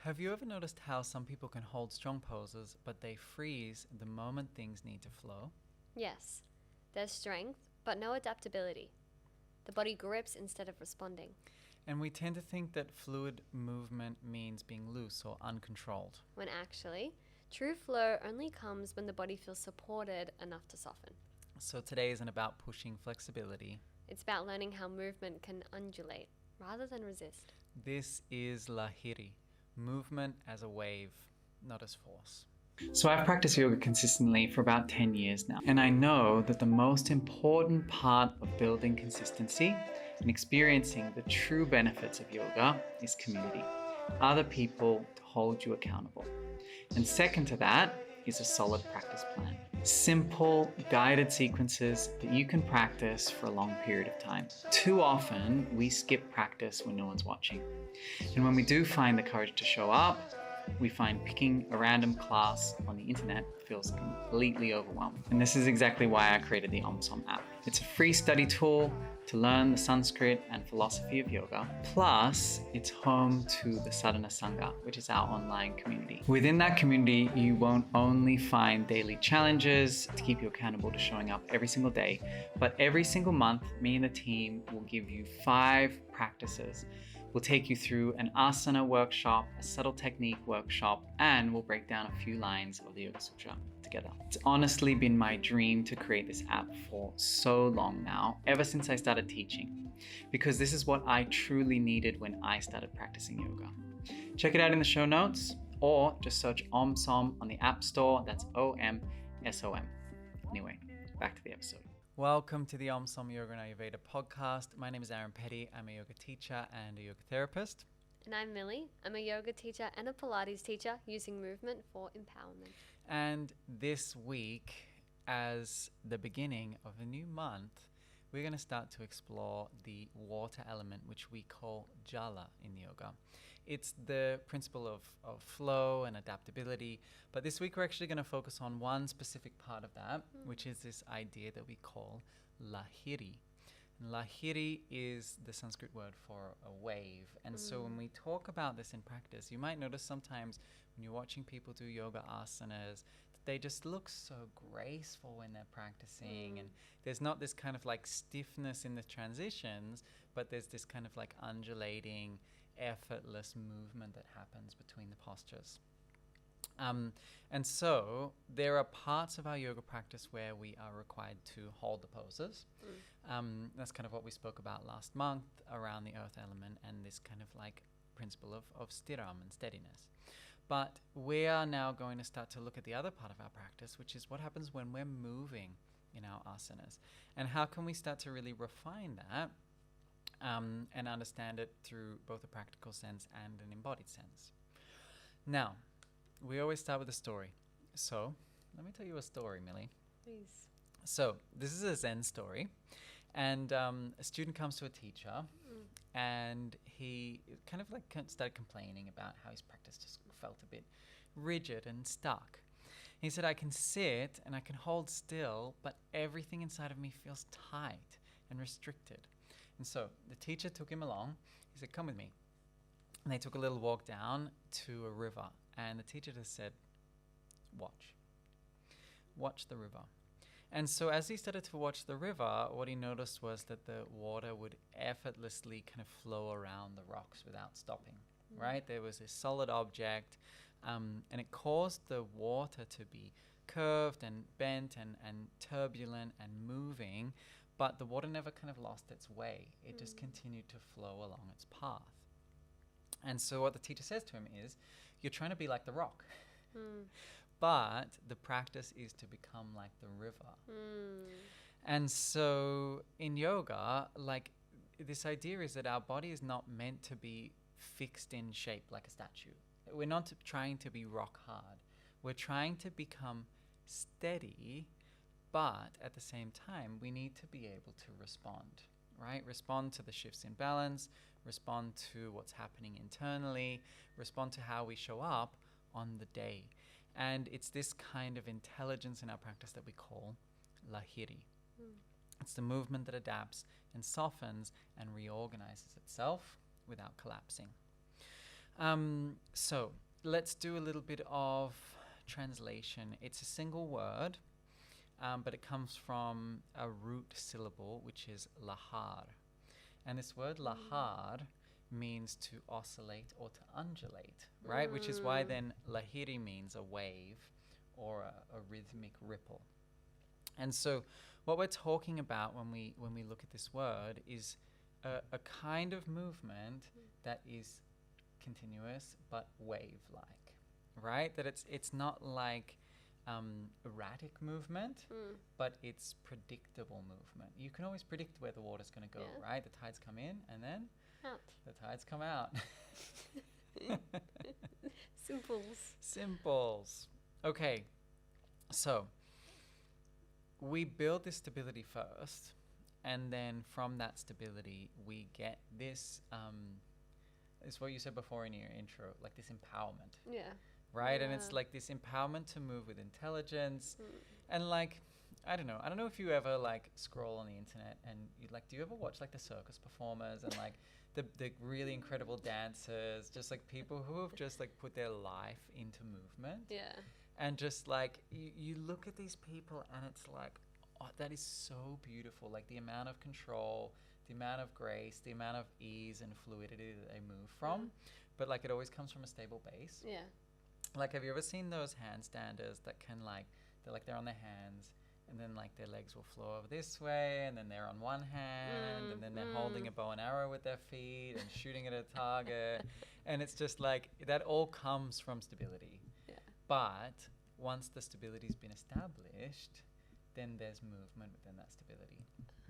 Have you ever noticed how some people can hold strong poses, but they freeze the moment things need to flow? Yes, there's strength, but no adaptability. The body grips instead of responding. And we tend to think that fluid movement means being loose or uncontrolled. When actually, true flow only comes when the body feels supported enough to soften. So today isn't about pushing flexibility. It's about learning how movement can undulate rather than resist. This is Lahiri, movement as a wave, not as force. So I've practiced yoga consistently for about 10 years now, and I know that the most important part of building consistency and experiencing the true benefits of yoga is community, other people to hold you accountable. And second to that is a solid practice plan. Simple, guided sequences that you can practice for a long period of time. Too often, we skip practice when no one's watching. And when we do find the courage to show up, we find picking a random class on the internet feels completely overwhelming. And this is exactly why I created the OmSom app. It's a free study tool to learn the Sanskrit and philosophy of yoga. Plus, it's home to the Sadhana Sangha, which is our online community. Within that community, you won't only find daily challenges to keep you accountable to showing up every single day, but every single month, me and the team will give you 5 practices. We'll take you through an asana workshop, a subtle technique workshop, and we'll break down a few lines of the Yoga Sutra together. It's honestly been my dream to create this app for so long now, ever since I started teaching, because this is what I truly needed when I started practicing yoga. Check it out in the show notes, or just search OmSom on the App Store. That's OMSOM. Anyway, back to the episode. Welcome to the OmSom Yoga and Ayurveda podcast. My name is Aaron Petty. I'm a yoga teacher and a yoga therapist. And I'm Millie. I'm a yoga teacher and a Pilates teacher using movement for empowerment. And this week, as the beginning of a new month, we're going to start to explore the water element, which we call jala in yoga. It's the principle of flow and adaptability, but this week we're actually going to focus on one specific part of that, which is this idea that we call lahiri. And lahiri is the Sanskrit word for a wave. And so when we talk about this in practice, you might notice sometimes when you're watching people do yoga asanas, they just look so graceful when they're practicing, and there's not this kind of like stiffness in the transitions, but there's this kind of like undulating, effortless movement that happens between the postures. And so there are parts of our yoga practice where we are required to hold the poses. That's kind of what we spoke about last month around the earth element and this kind of like principle of stiram and steadiness. But we are now going to start to look at the other part of our practice, which is what happens when we're moving in our asanas. And how can we start to really refine that and understand it through both a practical sense and an embodied sense. Now, we always start with a story. So, let me tell you a story, Millie. Please. So, this is a Zen story. And a student comes to a teacher and he kind of like started complaining about how his practice just felt a bit rigid and stuck. He said, I can sit and I can hold still, but everything inside of me feels tight and restricted. And so the teacher took him along. He said, come with me. And they took a little walk down to a river. And the teacher just said, watch the river. And so as he started to watch the river, what he noticed was that the water would effortlessly kind of flow around the rocks without stopping, right? There was this solid object, and it caused the water to be curved and bent and turbulent and moving, but the water never kind of lost its way. It just continued to flow along its path. And so what the teacher says to him is, you're trying to be like the rock. But the practice is to become like the river. And so in yoga, like this idea is that our body is not meant to be fixed in shape like a statue. We're not trying to be rock hard. We're trying to become steady, but at the same time, we need to be able to respond, right? Respond to the shifts in balance, respond to what's happening internally, respond to how we show up on the day. And it's this kind of intelligence in our practice that we call lahiri. It's the movement that adapts and softens and reorganizes itself without collapsing. So let's do a little bit of translation. It's a single word, but it comes from a root syllable, which is lahar. And this word lahar means to oscillate or to undulate, right? Which is why then lahiri means a wave or a rhythmic ripple. And so what we're talking about when we look at this word is a kind of movement that is continuous but wave-like, right? That it's not like erratic movement, but it's predictable movement. You can always predict where the water's going to go, right? The tides come in and then out. The tides come out. Simples. Okay, so we build this stability first, and then from that stability we get this is what you said before in your intro, like this empowerment. Yeah. Right? And it's like this empowerment to move with intelligence. And like, I don't know if you ever like scroll on the internet and you like, do you ever watch like the circus performers and like the really incredible dancers, just like people who have just like put their life into movement? Yeah. And just like, you look at these people and it's like, oh, that is so beautiful. Like the amount of control, the amount of grace, the amount of ease and fluidity that they move from. But like it always comes from a stable base. Yeah. Like, have you ever seen those handstanders that can like, they're on their hands and then like their legs will flow over this way and then they're on one hand and then they're holding a bow and arrow with their feet and shooting at a target. And it's just like, that all comes from stability. Yeah. But once the stability's been established, then there's movement within that stability.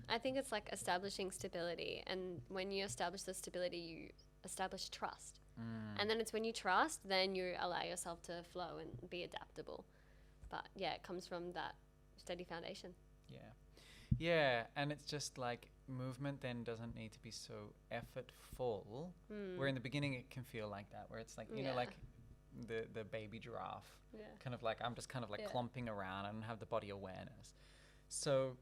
I think it's like establishing stability. And when you establish the stability, you establish trust. And then it's when you trust, then you allow yourself to flow and be adaptable. But yeah, it comes from that steady foundation. Yeah, and it's just like movement then doesn't need to be so effortful. Where in the beginning it can feel like that, where it's like, you know, like the baby giraffe. Kind of like, I'm just kind of like clumping around. I don't have the body awareness. So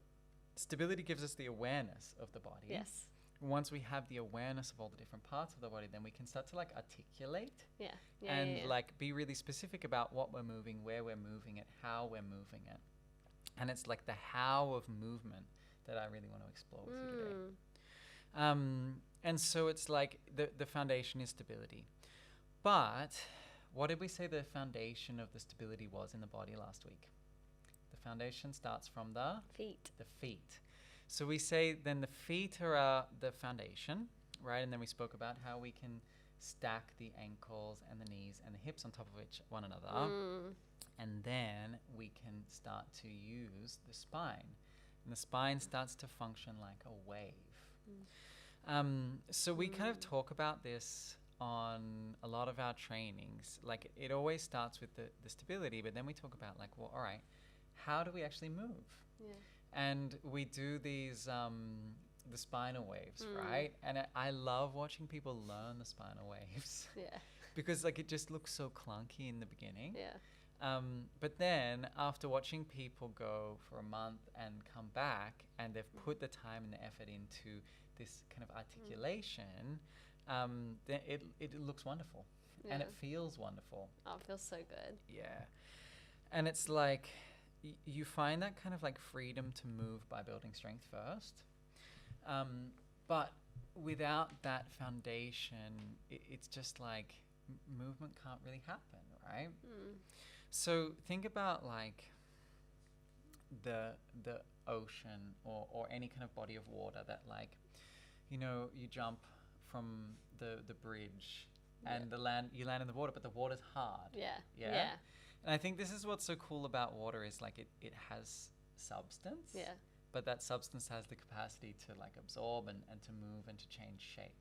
stability gives us the awareness of the body. Yes. Once we have the awareness of all the different parts of the body, then we can start to like articulate like be really specific about what we're moving, where we're moving it, how we're moving it. And it's like the how of movement that I really want to explore with you today. And so it's like the foundation is stability. But what did we say the foundation of the stability was in the body last week? The foundation starts from the feet. The feet. So we say then the feet are the foundation, right? And then we spoke about how we can stack the ankles and the knees and the hips on top of one another. And then we can start to use the spine. And the spine starts to function like a wave. So we kind of talk about this on a lot of our trainings. Like it always starts with the stability, but then we talk about like, well, all right, how do we actually move? Yeah. And we do these, the spinal waves, right? And I love watching people learn the spinal waves. Yeah. Because like it just looks so clunky in the beginning. Yeah. But then after watching people go for a month and come back and they've put the time and the effort into this kind of articulation, then it looks wonderful. And it feels wonderful. Oh, it feels so good. Yeah. And it's like, you find that kind of like freedom to move by building strength first. But without that foundation, it's just like movement can't really happen, right? So think about like the ocean or any kind of body of water that like, you know, you jump from the bridge and you land in the water, but the water's hard. Yeah. And I think this is what's so cool about water is like it has substance. Yeah. But that substance has the capacity to like absorb and to move and to change shape.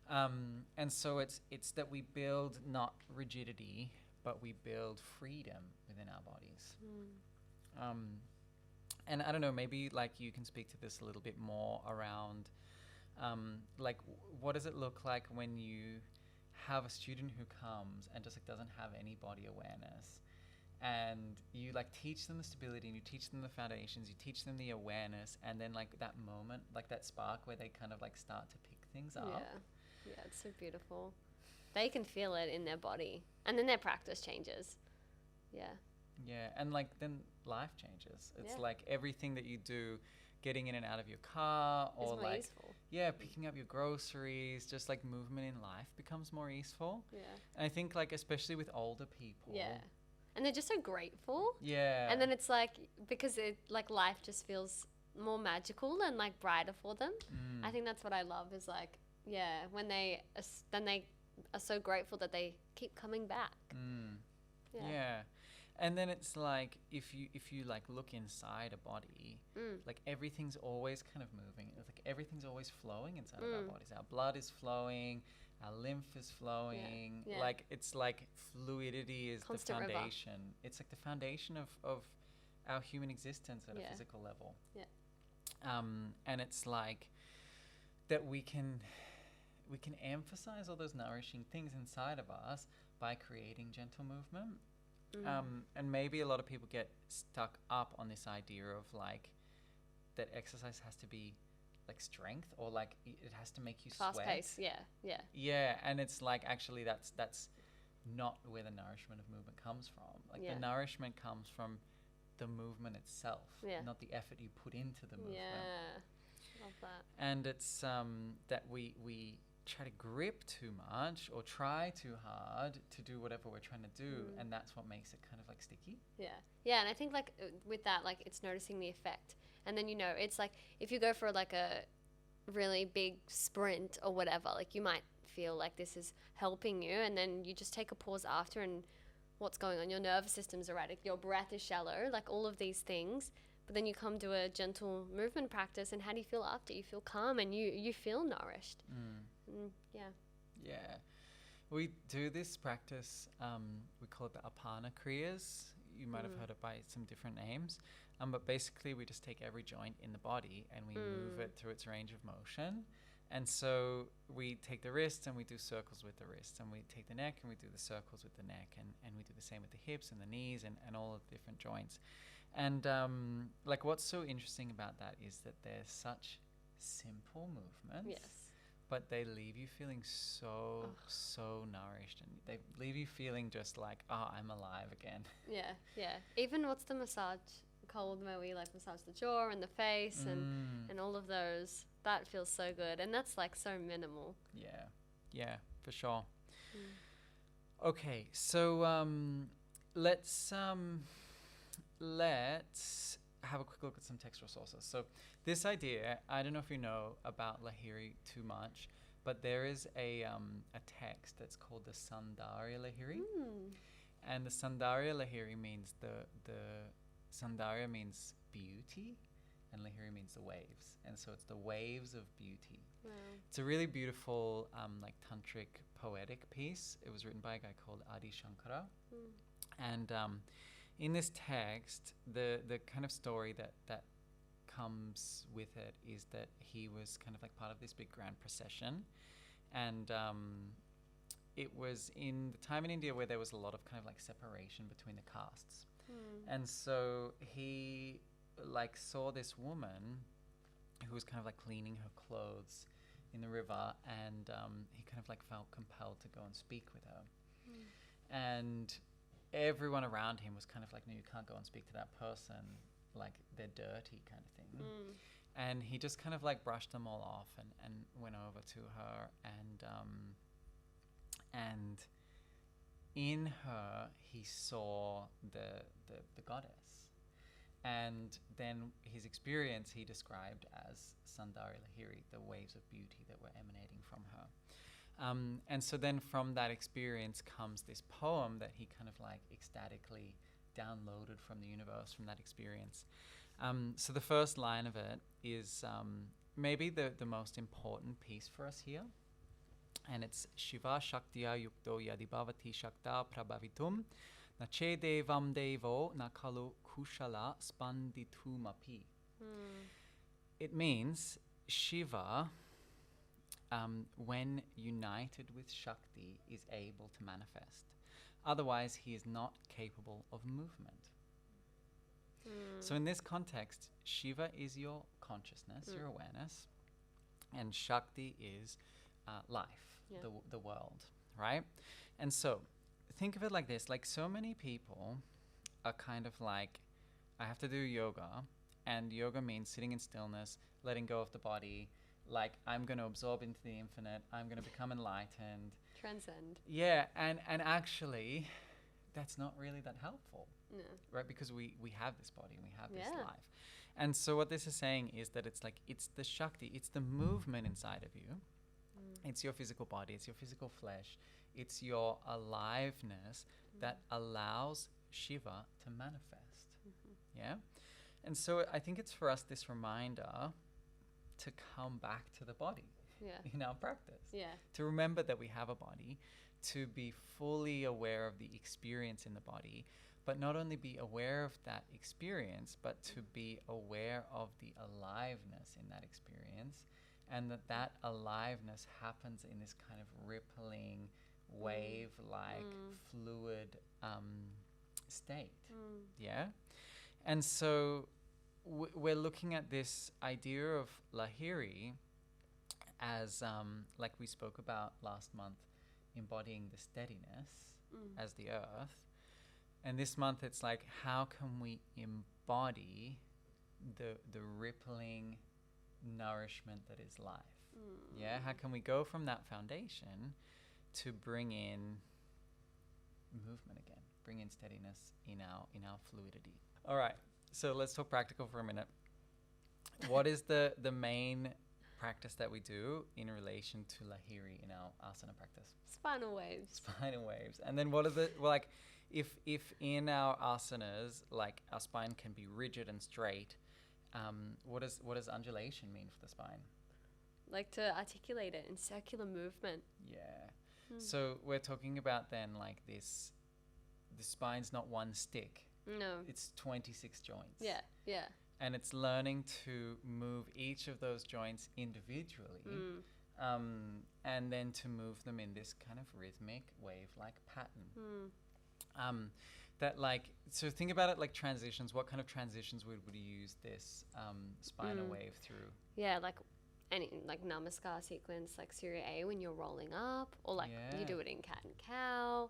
And so it's that we build not rigidity, but we build freedom within our bodies. And I don't know, maybe like you can speak to this a little bit more around like what does it look like when you have a student who comes and just like doesn't have any body awareness, and you like teach them the stability and you teach them the foundations, you teach them the awareness, and then like that moment, like that spark where they kind of like start to pick things up. Yeah, it's so beautiful. they can feel it in their body, and then their practice changes. Yeah. Yeah, and like then life changes. It's Yeah. like everything that you do, getting in and out of your car, It's or more like useful. picking up your groceries, just like movement in life becomes more easeful. Yeah. And I think like especially with older people. Yeah. And they're just so grateful. Yeah. And then it's like, because it like life just feels more magical and like brighter for them. I think that's what I love is like, yeah, when they then they are so grateful that they keep coming back. Yeah. And then it's like if you like look inside a body, like everything's always kind of moving. It's like everything's always flowing inside of our bodies. Our blood is flowing, our lymph is flowing. Yeah. Like it's like fluidity is Constant the river. foundation. It's like the foundation of our human existence at a physical level. Yeah. And it's like that we can emphasize all those nourishing things inside of us by creating gentle movement. And maybe a lot of people get stuck up on this idea of like that exercise has to be like strength or like it has to make you Fast sweat. pace. Yeah. Yeah. Yeah, and it's like actually that's not where the nourishment of movement comes from. Like the nourishment comes from the movement itself, not the effort you put into the movement. Yeah. Love that. And it's that we try to grip too much or try too hard to do whatever we're trying to do, and that's what makes it kind of like sticky. Yeah, and I think like with that, like it's noticing the effect, and then it's like if you go for like a really big sprint or whatever, like you might feel like this is helping you, and then you just take a pause after, and what's going on? Your nervous system's erratic, your breath is shallow, like all of these things. But then you come to a gentle movement practice, and how do you feel after? You feel calm, and you feel nourished. Yeah. We do this practice, we call it the Apana Kriyas. You might have heard it by some different names. But basically we just take every joint in the body and we move it through its range of motion. And so we take the wrists and we do circles with the wrists, and we take the neck and we do the circles with the neck, and we do the same with the hips and the knees and all of the different joints. And like what's so interesting about that is that they're such simple movements. Yes. But they leave you feeling so nourished, and they leave you feeling just like, oh, I'm alive again. Yeah. Even what's the massage called where we like massage the jaw and the face and all of those. That feels so good, and that's like so minimal. Yeah, for sure. Okay, so let's have a quick look at some text resources. So this idea, I don't know if you know about Lahiri too much, but there is a text that's called the Saundarya Lahiri. And the Saundarya Lahiri means the Saundarya means beauty, and Lahiri means the waves. And so it's the waves of beauty. Wow. It's a really beautiful like tantric poetic piece. It was written by a guy called Adi Shankara. And in this text, the kind of story that comes with it is that he was kind of like part of this big grand procession, and it was in the time in India where there was a lot of kind of like separation between the castes. And so he like saw this woman who was kind of like cleaning her clothes in the river, and he kind of like felt compelled to go and speak with her. And everyone around him was kind of like, no, you can't go and speak to that person, like they're dirty kind of thing. And he just kind of like brushed them all off and went over to her, and in her he saw the goddess. And then his experience he described as Saundarya Lahiri, the waves of beauty that were emanating from her. And so then from that experience comes this poem that he kind of like ecstatically downloaded from the universe, from that experience. So the first line of it is maybe the most important piece for us here. And it's Shiva Shaktiya Yukto Yadibhavati Shakta Prabhavitum Nache Devam Devo Nakalu Kushala Spanditumapi. It means Shiva, when united with Shakti, is able to manifest. Otherwise, he is not capable of movement. So in this context, Shiva is your consciousness, your awareness, and Shakti is life, the world, right? And so think of it like this, like so many people are kind of like, I have to do yoga, and yoga means sitting in stillness, letting go of the body, like I'm going to absorb into the infinite, I'm going to become enlightened. Transcend. Yeah, and actually, that's not really that helpful. No. Right? Because we have this body, we have this Yeah. life. And so what this is saying is that it's like, it's the Shakti, it's the movement inside of you. It's your physical body, it's your physical flesh, it's your aliveness that allows Shiva to manifest. Yeah? And so I think it's for us this reminder to come back to the body in our practice. Yeah. To remember that we have a body, to be fully aware of the experience in the body, but not only be aware of that experience, but to be aware of the aliveness in that experience, and that aliveness happens in this kind of rippling, wave-like, fluid state. Yeah? And so we're looking at this idea of Lahiri as, like we spoke about last month, embodying the steadiness as the earth. And this month it's like, how can we embody the rippling nourishment that is life? Yeah, how can we go from that foundation to bring in movement again, bring in steadiness in our fluidity? All right, so let's talk practical for a minute. What is the main practice that we do in relation to Lahiri in our asana practice? Spinal waves. Spinal waves. And then what are the, well, like, if in our asanas, like our spine can be rigid and straight, what does undulation mean for the spine? Like to articulate it in circular movement. Yeah. So we're talking about then like this, the spine's not one stick. No. It's 26 joints. Yeah, yeah. And it's learning to move each of those joints individually, and then to move them in this kind of rhythmic wave-like pattern. That like, so think about it like transitions. What kind of transitions would you use this spinal wave through? Yeah, like any like namaskar sequence, like Surya A when you're rolling up, or like you do it in cat and cow.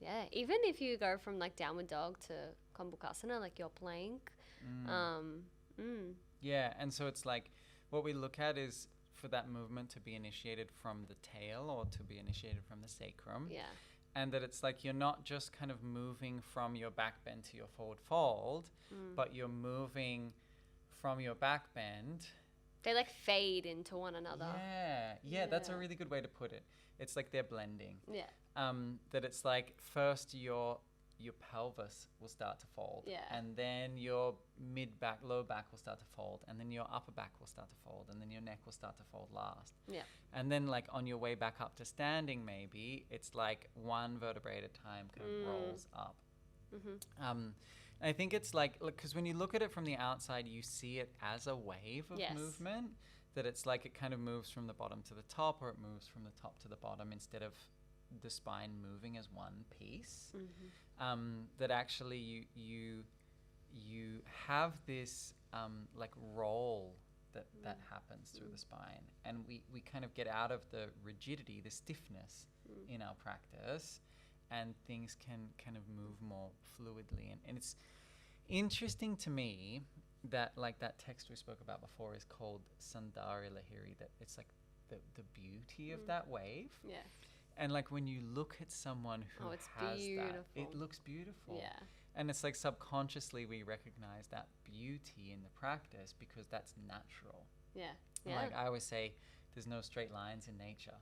Yeah, even if you go from like downward dog to Kumbhakasana, like your plank. Yeah, and so it's like what we look at is for that movement to be initiated from the tail or to be initiated from the sacrum. Yeah. And that it's like you're not just kind of moving from your back bend to your forward fold, but you're moving from your back bend. They like fade into one another. Yeah, that's a really good way to put it. It's like they're blending. Yeah. That it's like first your pelvis will start to fold, and then your mid back, low back will start to fold, and then your upper back will start to fold, and then your neck will start to fold last. Yeah. And then like on your way back up to standing, maybe it's like one vertebrae at a time kind of rolls up. I think it's like, because when you look at it from the outside, you see it as a wave of movement, that it's like it kind of moves from the bottom to the top, or it moves from the top to the bottom instead of the spine moving as one piece. That actually you have this like roll that happens through the spine, and we kind of get out of the rigidity, the stiffness in our practice, and things can kind of move more fluidly. And it's interesting to me that like that text we spoke about before is called Sandari Lahiri, that it's like the beauty of that wave. Yeah. And like when you look at someone who has that, it looks beautiful. Yeah. And it's like subconsciously we recognize that beauty in the practice because that's natural. Yeah. Yeah. Like I always say, there's no straight lines in nature.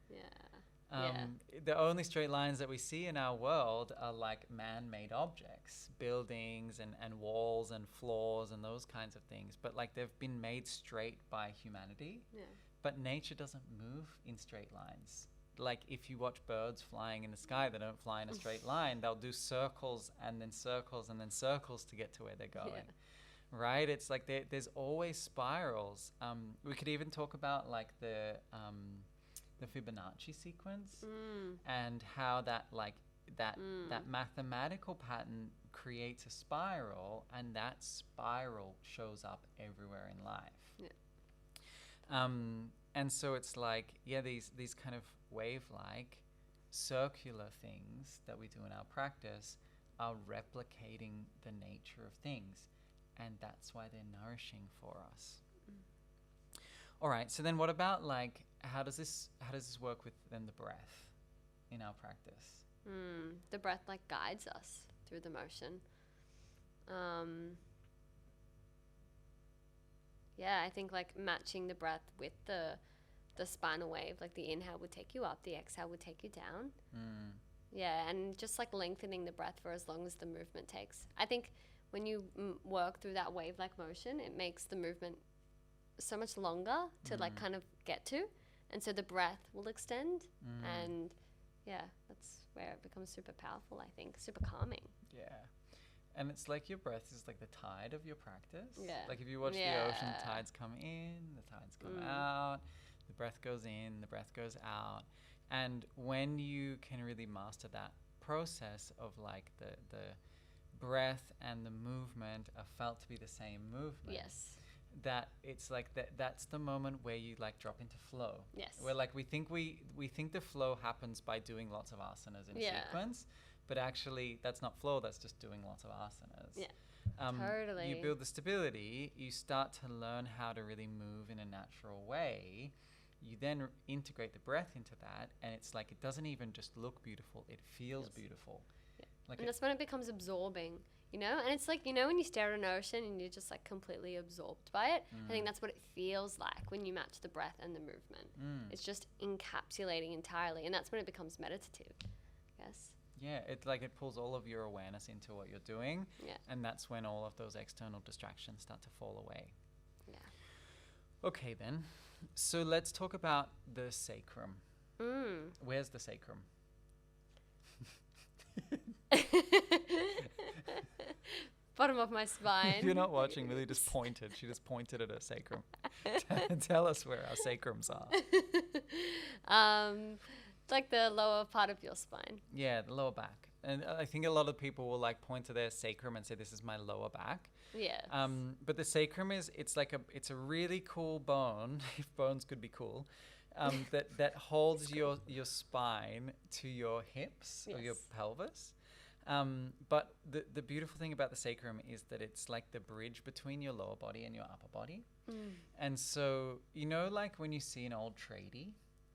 Yeah. The only straight lines that we see in our world are like man-made objects, buildings and walls and floors and those kinds of things. But like they've been made straight by humanity. Yeah. But nature doesn't move in straight lines. Like if you watch birds flying in the sky, they don't fly in a straight line. They'll do circles and then circles and then circles to get to where they're going. Yeah. Right? It's like there's always spirals. We could even talk about like the Fibonacci sequence and how that like that mathematical pattern creates a spiral, and that spiral shows up everywhere in life. Yeah. And so it's like, yeah, these kind of wave-like circular things that we do in our practice are replicating the nature of things, and that's why they're nourishing for us. All right, so then what about like how does this work with then the breath in our practice? The breath like guides us through the motion. Yeah, I think like matching the breath with the spinal wave, like the inhale would take you up, the exhale would take you down. Yeah, and just like lengthening the breath for as long as the movement takes. I think when you work through that wave-like motion, it makes the movement so much longer to like kind of get to, and so the breath will extend, and yeah, that's where it becomes super powerful, I think, super calming. Yeah. And it's like your breath is like the tide of your practice. Yeah. Like if you watch the ocean, the tides come in, the tides come out, the breath goes in, the breath goes out. And when you can really master that process of like the breath and the movement are felt to be the same movement. Yes. That it's like that's the moment where you like drop into flow. Yes. Where like we think the flow happens by doing lots of asanas in sequence, but actually that's not flow, that's just doing lots of asanas. Yeah. Totally. You build the stability, you start to learn how to really move in a natural way. You then integrate the breath into that, and it's like it doesn't even just look beautiful, it feels beautiful. Yeah. Like and that's when it becomes absorbing, you know? And it's like, you know, when you stare at an ocean and you're just like completely absorbed by it, I think that's what it feels like when you match the breath and the movement. It's just encapsulating entirely, and that's when it becomes meditative, I guess. Yeah, it pulls all of your awareness into what you're doing, and that's when all of those external distractions start to fall away. Yeah. Okay, then. So let's talk about the sacrum. Where's the sacrum? Bottom of my spine. If you're not watching, Millie just pointed. She just pointed at her sacrum. Tell us where our sacrums are. It's like the lower part of your spine. Yeah, the lower back. And I think a lot of people will like point to their sacrum and say, this is my lower back. Yeah. But the sacrum it's a really cool bone, if bones could be cool, that holds your spine to your hips or your pelvis. But the beautiful thing about the sacrum is that it's like the bridge between your lower body and your upper body. And so, you know, like when you see an old tradie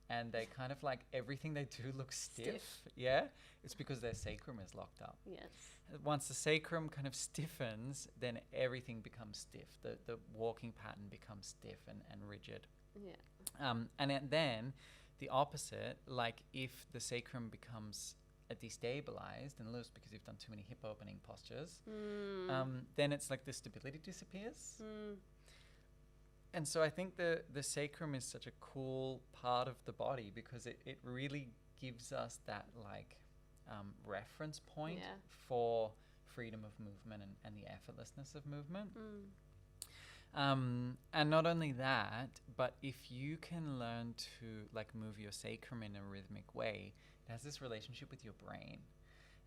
and they kind of like everything they do looks stiff. Yeah, it's because their sacrum is locked up. Yes. Once the sacrum kind of stiffens, then everything becomes stiff. The walking pattern becomes stiff and rigid. Yeah. And then the opposite, like if the sacrum becomes destabilized and loose because you've done too many hip opening postures, then it's like the stability disappears. And so I think the sacrum is such a cool part of the body because it really gives us that like reference point for freedom of movement and the effortlessness of movement. And not only that, but if you can learn to like move your sacrum in a rhythmic way, it has this relationship with your brain.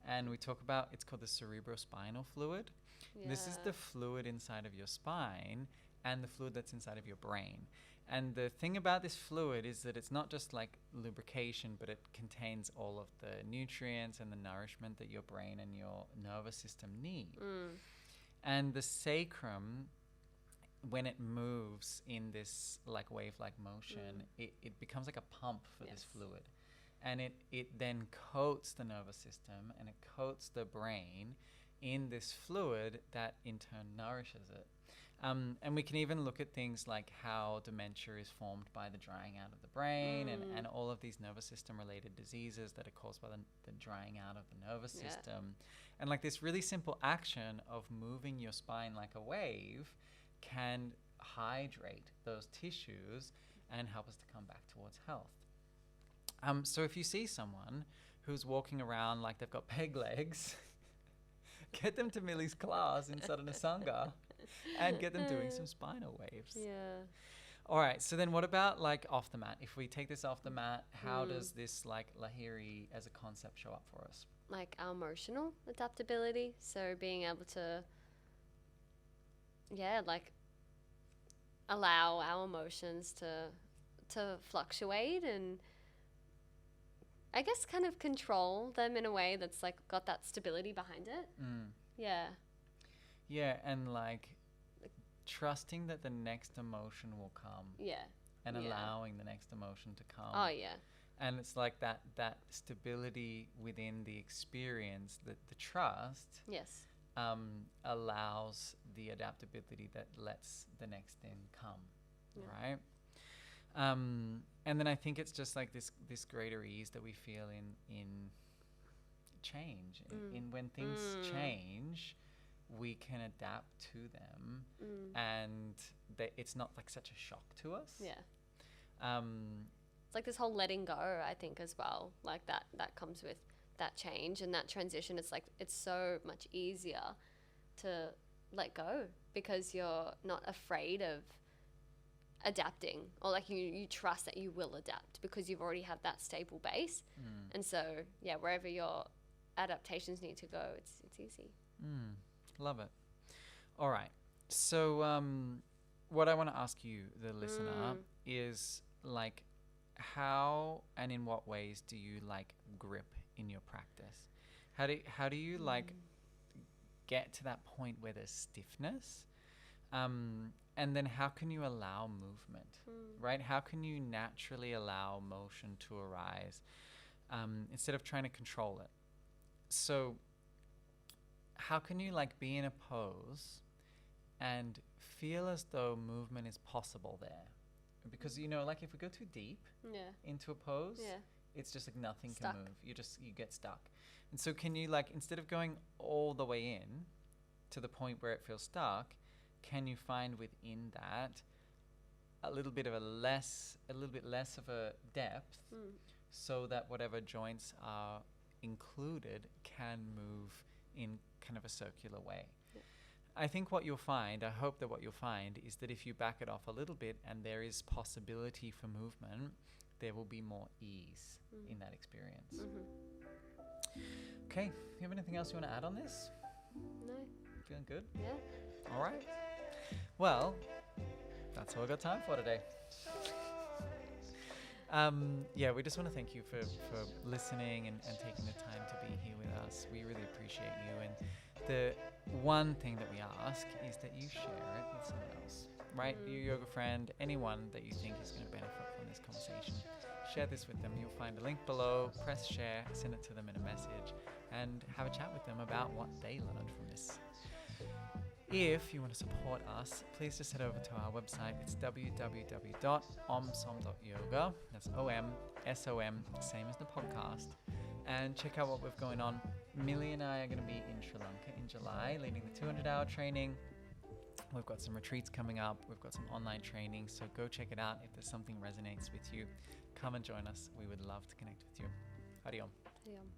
And we talk about, it's called the cerebrospinal fluid. Yeah. This is the fluid inside of your spine and the fluid that's inside of your brain. And the thing about this fluid is that it's not just like lubrication, but it contains all of the nutrients and the nourishment that your brain and your nervous system need. And the sacrum, when it moves in this like wave-like motion, it becomes like a pump for this fluid. And it then coats the nervous system and it coats the brain in this fluid that in turn nourishes it. And we can even look at things like how dementia is formed by the drying out of the brain and all of these nervous system related diseases that are caused by the drying out of the nervous system. And like this really simple action of moving your spine like a wave can hydrate those tissues and help us to come back towards health. So if you see someone who's walking around like they've got peg legs, get them to Millie's class in Sadhana Sangha and get them doing some spinal waves. Yeah. All right, so then what about like off the mat? If we take this off the mat, how does this like Lahiri as a concept show up for us? Like our emotional adaptability. So being able to, like allow our emotions to to fluctuate and I guess kind of control them in a way that's like got that stability behind it. Yeah. Yeah, and like trusting that the next emotion will come. Yeah. And allowing the next emotion to come. Oh yeah. And it's like that stability within the experience, that the trust Yes. allows the adaptability that lets the next thing come, right? And then I think it's just like this greater ease that we feel in change. In when things change, we can adapt to them, and it's not like such a shock to us. Yeah. It's like this whole letting go, I think, as well. Like that comes with that change and that transition. It's like it's so much easier to let go because you're not afraid of adapting, or like you trust that you will adapt because you've already have that stable base. And so yeah, wherever your adaptations need to go, it's easy. Love it. All right, so what I want to ask you, the listener, is like, how and in what ways do you like grip in your practice? How do you like get to that point where there's stiffness? And then how can you allow movement, right? How can you naturally allow motion to arise instead of trying to control it? So how can you like be in a pose and feel as though movement is possible there? Because, you know, like if we go too deep into a pose, it's just like nothing Stuck. can move. You get stuck. And so can you like, instead of going all the way in to the point where it feels stuck, can you find within that a little bit less of a depth so that whatever joints are included can move in kind of a circular way? I think what you'll find, I hope that what you'll find is that if you back it off a little bit and there is possibility for movement, there will be more ease in that experience. Okay, you have anything else you want to add on this? No. Feeling good? Yeah. All right. Well, that's all I got time for today. We just want to thank you for listening and taking the time to be here with us. We really appreciate you. And the one thing that we ask is that you share it with someone else, right? Your yoga friend, anyone that you think is going to benefit from this conversation. Share this with them. You'll find a link below. Press share, send it to them in a message, and have a chat with them about what they learned from this. If you want to support us, please just head over to our website. It's www.omsom.yoga. That's OMSOM, same as the podcast. And check out what we've going on. Millie and I are going to be in Sri Lanka in July, leading the 200-hour training. We've got some retreats coming up. We've got some online training. So go check it out. If there's something resonates with you, come and join us. We would love to connect with you. Hariom. Hariom.